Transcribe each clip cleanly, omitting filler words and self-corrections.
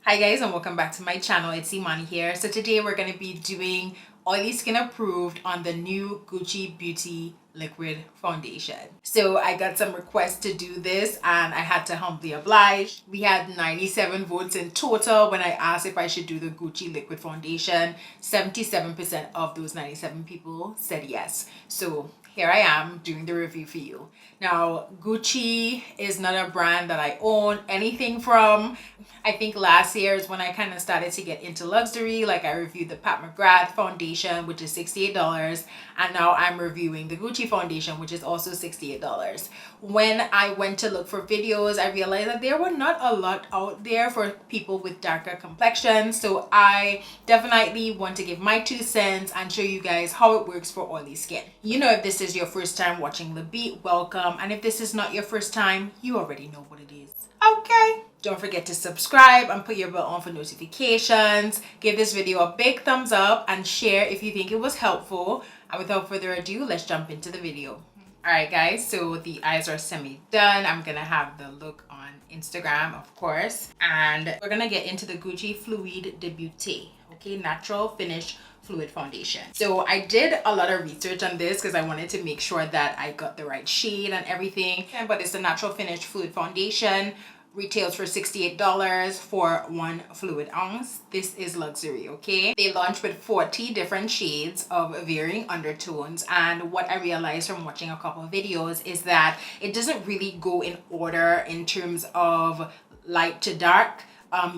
Hi guys, and welcome back to my channel. It's Imani here. So today we're going to be doing oily skin approved on the new Gucci Beauty liquid foundation. So I got some requests to do this and I had to humbly oblige. We had 97 votes in total when I asked if I should do the Gucci liquid foundation. 77% of those 97 people said yes. So here I am doing the review for you. Now, Gucci is not a brand that I own anything from. I think last year is when I kind of started to get into luxury. Like I reviewed the Pat McGrath foundation, which is $68. And now I'm reviewing the Gucci foundation, which is also $68. When I went to look for videos, I realized that there were not a lot out there for people with darker complexions. So I definitely want to give my 2 cents and show you guys how it works for oily skin. You know, if this is your first time watching the beat, welcome. And if this is not your first time, you already know what it is. Okay. Don't forget to subscribe and put your bell on for notifications. Give this video a big thumbs up and share if you think it was helpful. And without further ado, let's jump into the video. Alright guys, so the eyes are semi-done. I'm gonna have the look on Instagram, of course. And we're gonna get into the Gucci Fluidity, okay, natural finish fluid foundation. So I did a lot of research on this because I wanted to make sure that I got the right shade and everything. But it's a natural finish fluid foundation. Retails for $68 for 1 fluid ounce. This is luxury, okay? They launched with 40 different shades of varying undertones, and what I realized from watching a couple of videos is that it doesn't really go in order in terms of light to dark.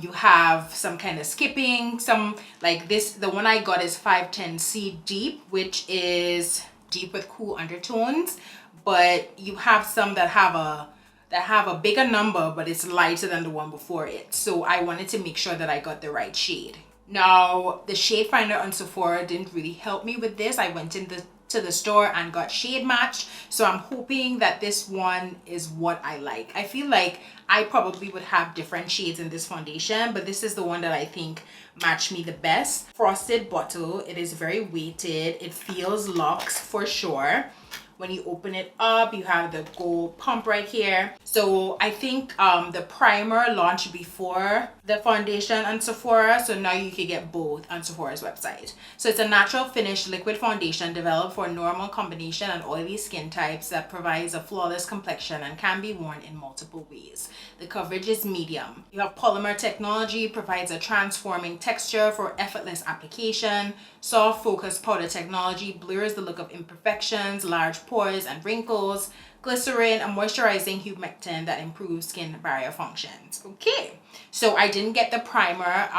You have some kind of skipping, some like this. The one I got is 510C deep, which is deep with cool undertones, but you have some that have a bigger number, but it's lighter than the one before it. So I wanted to make sure that I got the right shade. Now, the shade finder on Sephora didn't really help me with this. I went to the store and got shade matched. So I'm hoping that this one is what I like. I feel like I probably would have different shades in this foundation, but this is the one that I think matched me the best. Frosted bottle. It is very weighted. It feels luxe for sure. When you open it up, you have the gold pump right here. So I think the primer launched before the foundation on Sephora. So now you can get both on Sephora's website. So it's a natural finish liquid foundation developed for normal combination and oily skin types that provides a flawless complexion and can be worn in multiple ways. The coverage is medium. You have polymer technology, provides a transforming texture for effortless application. Soft focus powder technology blurs the look of imperfections, large pores and wrinkles. Glycerin, a moisturizing humectant that improves skin barrier functions. Okay, so I didn't get the primer.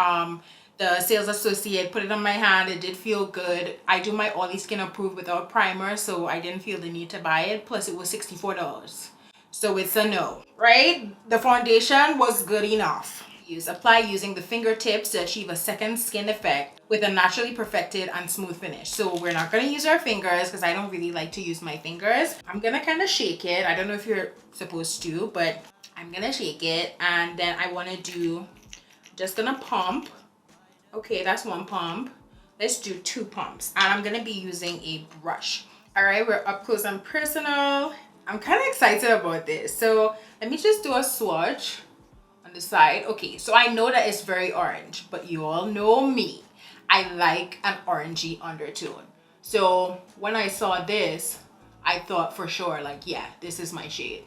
The sales associate put it on my hand. It did feel good. I do my oily skin approved without primer, so I didn't feel the need to buy it. Plus it was $64. So it's a no, right? The foundation was good enough. Apply using the fingertips to achieve a second skin effect with a naturally perfected and smooth finish. So we're not going to use our fingers because I don't really like to use my fingers. I'm going to kind of shake it. I don't know if you're supposed to, but I'm going to shake it. And then I want to do, just going to pump. Okay, that's 1 pump. Let's do 2 pumps. And I'm going to be using a brush. All right, we're up close and personal. I'm kind of excited about this. So let me just do a swatch on the side. Okay, so I know that it's very orange, but you all know me. I like an orangey undertone. So when I saw this, I thought for sure, like, yeah, this is my shade.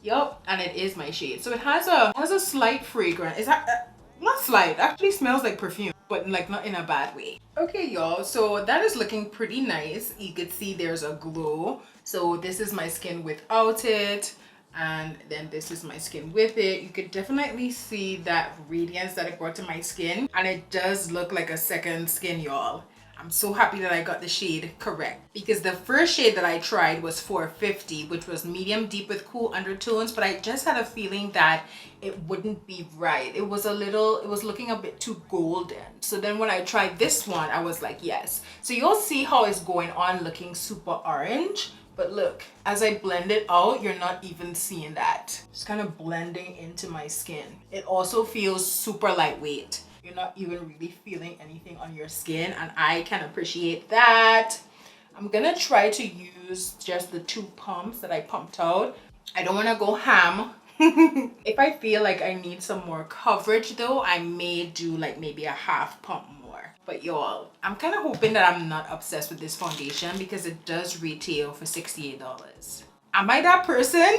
Yup, and it is my shade. So it has a slight fragrance. Is that not slight? It actually smells like perfume, but like not in a bad way. Okay, y'all. So that is looking pretty nice. You could see there's a glow. So this is my skin without it. And then this is my skin with it. You could definitely see that radiance that it brought to my skin, and it does look like a second skin, y'all. I'm so happy that I got the shade correct, because the first shade that I tried was 450, which was medium deep with cool undertones, but I just had a feeling that it wouldn't be right. It was looking a bit too golden. So then when I tried this one, I was like, yes. So you'll see how it's going on looking super orange. But look, as I blend it out, you're not even seeing that. It's kind of blending into my skin. It also feels super lightweight. You're not even really feeling anything on your skin, and I can appreciate that. I'm gonna try to use just the 2 pumps that I pumped out. I don't want to go ham If I feel like I need some more coverage though, I may do like maybe a half pump more. But y'all, I'm kind of hoping that I'm not obsessed with this foundation because it does retail for $68. Am I that person?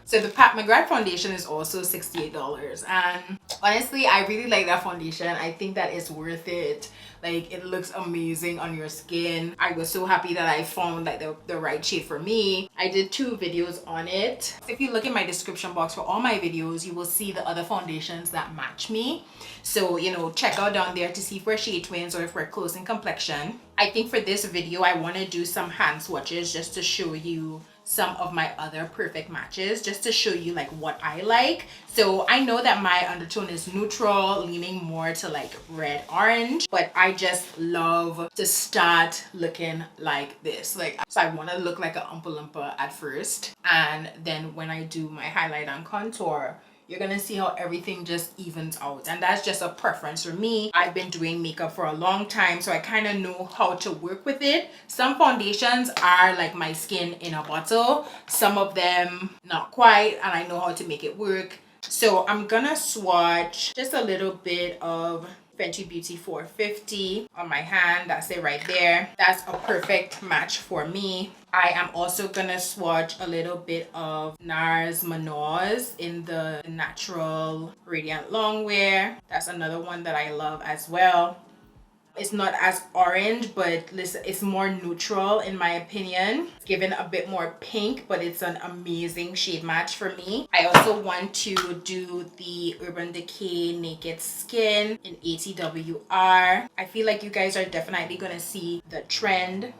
So the Pat McGrath foundation is also $68, and honestly I really like that foundation. I think that it's worth it. Like, it looks amazing on your skin. I was so happy that I found like the right shade for me. I did 2 videos on it. If you look in my description box for all my videos, you will see the other foundations that match me. So, you know, check out down there to see if we're shade twins or if we're close in complexion. I think for this video I want to do some hand swatches just to show you some of my other perfect matches, just to show you like what I like. So I know that my undertone is neutral, leaning more to like red orange, but I just love to start looking like this. Like, so I want to look like an Oompa Loompa at first, and then when I do my highlight and contour, you're gonna see how everything just evens out, and that's just a preference for me. I've been doing makeup for a long time, so I kind of know how to work with it. Some foundations are like my skin in a bottle, some of them not quite, and I know how to make it work. So I'm gonna swatch just a little bit of Fenty Beauty 450 on my hand. That's it right there. That's a perfect match for me. I am also gonna swatch a little bit of NARS Manoz in the natural radiant longwear. That's another one that I love as well. It's not as orange, but listen, it's more neutral in my opinion. It's given a bit more pink, but it's an amazing shade match for me. I also want to do the Urban Decay Naked Skin in ATWR. I feel like you guys are definitely gonna see the trend.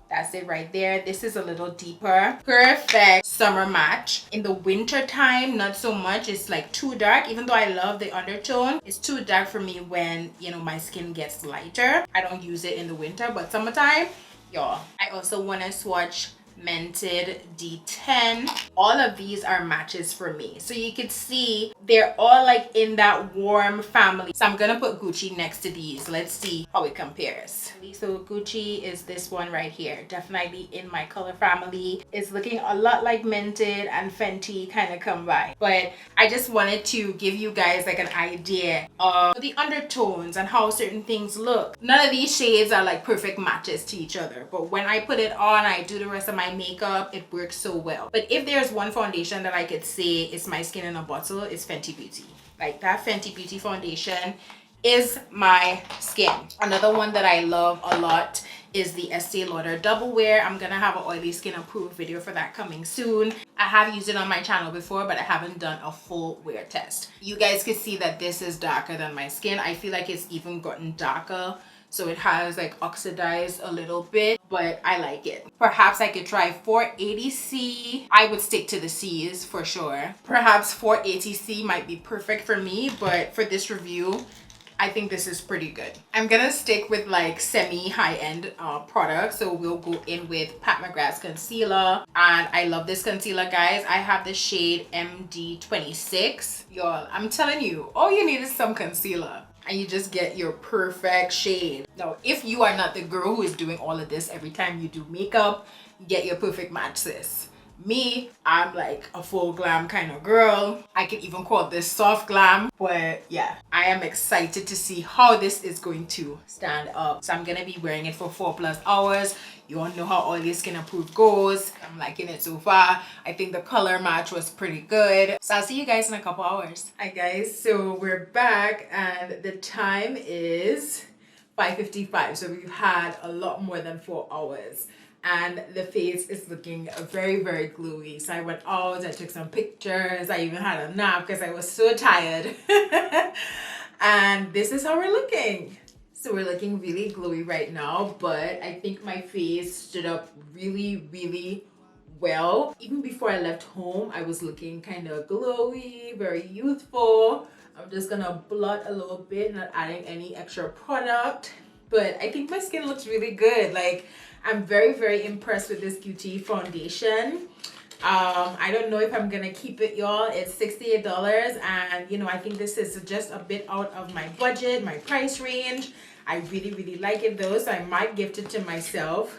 That's it right there. This is a little deeper. Perfect summer match. In the winter time, not so much. It's like too dark. Even though I love the undertone, it's too dark for me when, you know, my skin gets lighter. I don't use it in the winter, but summertime, y'all. I also want to swatch Mented D10. All of these are matches for me, so you can see they're all like in that warm family. So I'm gonna put Gucci next to these. Let's see how it compares. So Gucci is this one right here, definitely in my color family. It's looking a lot like Mented and Fenty kind of combined, but I just wanted to give you guys like an idea of the undertones and how certain things look. None of these shades are like perfect matches to each other, but when I put it on, I do the rest of my makeup, it works so well. But if there's one foundation that I could say is my skin in a bottle, it's Fenty Beauty. Like, that Fenty Beauty foundation is my skin. Another one that I love a lot is the Estee Lauder Double Wear. I'm gonna have an oily skin approved video for that coming soon. I have used it on my channel before, but I haven't done a full wear test. You guys can see that this is darker than my skin. I feel like it's even gotten darker, so it has like oxidized a little bit, but I like it. Perhaps I could try 480C. I would stick to the C's for sure. Perhaps 480C might be perfect for me, but for this review, I think this is pretty good. I'm gonna stick with like semi high-end products. So we'll go in with Pat McGrath's concealer. And I love this concealer, guys. I have the shade MD26. Y'all, I'm telling you, all you need is some concealer and you just get your perfect shade. Now, if you are not the girl who is doing all of this every time you do makeup, get your perfect match, sis. Me, I'm like a full glam kind of girl. I can even call this soft glam, but yeah, I am excited to see how this is going to stand up. So I'm gonna be wearing it for 4+ hours. You all know how oily skin approved goes. I'm liking it so far. I think the color match was pretty good. So I'll see you guys in a couple hours. Hi guys, so we're back and the time is 5:55. So we've had a lot more than 4 hours. And the face is looking very, very glowy. So I went out, I took some pictures, I even had a nap because I was so tired. And this is how we're looking. So we're looking really glowy right now, but I think my face stood up really, really well. Even before I left home, I was looking kind of glowy, very youthful. I'm just gonna blot a little bit, not adding any extra product. But I think my skin looks really good. Like, I'm very, very impressed with this Beauty foundation. I don't know if I'm gonna keep it, y'all. It's $68, and you know, I think this is just a bit out of my budget, my price range. I really, really like it though, so I might gift it to myself,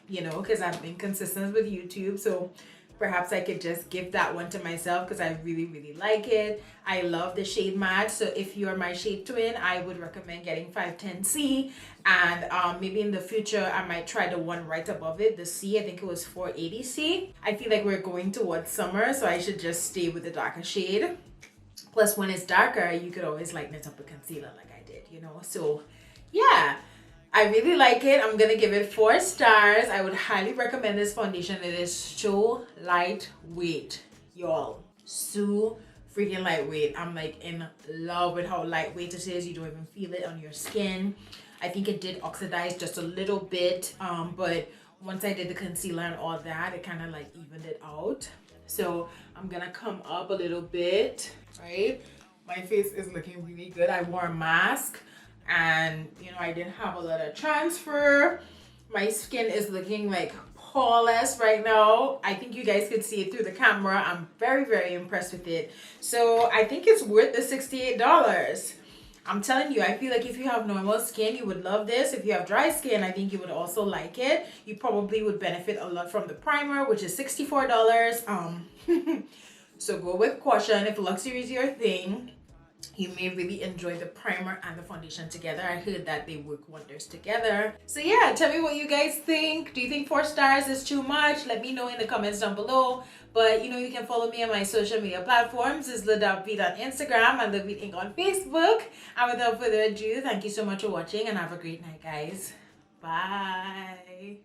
you know, because I've been consistent with YouTube. So perhaps I could just give that one to myself because I really like it. I love the shade match. So if you're my shade twin, I would recommend getting 510C. And maybe in the future, I might try the one right above it, the C. I think it was 480C. I feel like we're going towards summer, so I should just stay with the darker shade. Plus, when it's darker, you could always lighten it up with concealer like I did, you know? So, yeah. I really like it. I'm gonna give it 4 stars. I would highly recommend this foundation. It is so lightweight, y'all. So freaking lightweight. I'm like in love with how lightweight it is. You don't even feel it on your skin. I think it did oxidize just a little bit, but once I did the concealer and all that, it kind of like evened it out. So I'm gonna come up a little bit, right? My face is looking really good. I wore a mask. And you know, I didn't have a lot of transfer. My skin is looking like flawless right now. I think you guys could see it through the camera. I'm very impressed with it. So I think it's worth the $68. I'm telling you, I feel like if you have normal skin, you would love this. If you have dry skin, I think you would also like it. You probably would benefit a lot from the primer, which is $64. So go with caution. If luxury is your thing, you may really enjoy the primer and the foundation together. I heard that they work wonders together. So yeah, tell me what you guys think. Do you think 4 stars is too much? Let me know in the comments down below. But you know, you can follow me on my social media platforms. It's LaDavVeet on Instagram and LaVeet Inc. on Facebook. And without further ado, thank you so much for watching and have a great night, guys. Bye.